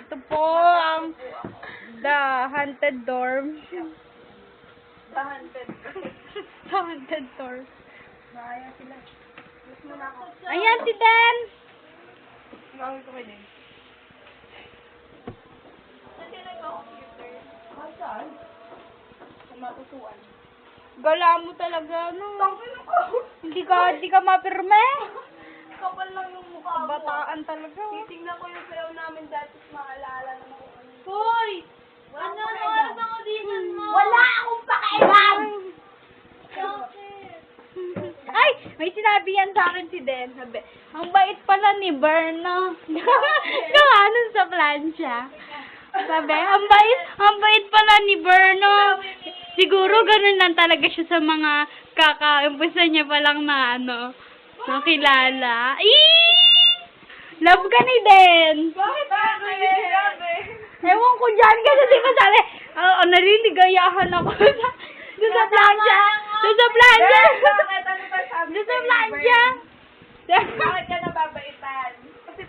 Ito po ang The Haunted Dorm. The Haunted. The Haunted Dorm. Maaya sila. Mas muna ako. Ayan si Dan! Gawin ko kayo din. Kasi nag-computer. Saan? Sa matutuan. Gala mo talaga, no? Tangin ako! Hindi ka mapirme. Kapal lang yung mukha mo. Bataan talaga. Titingnan ko yung sayaw namin dati at maalala naman kung ano. Hoy! Ano ang audition mo? Wala akong pakialam! Ay! May sinabi yan sa akin si Den. Sabi, ang bait pala ni Berno. Nung ano sa plancha. Sabi, ang bait pala ni Berno. Siguro ganun lang talaga siya sa mga kaka-umpisa niya palang na ano, nakilala. Love ka ni Den. Bakit ano yung sinabi? Ewan ko dyan kasi di ba sabi, naliligayahan ako doon sa plancha. Doon sa plancha. Bakit ano ba sabi Doon sa sa'yo, plancha. Bern? Bakit ka nababaitan? Kasi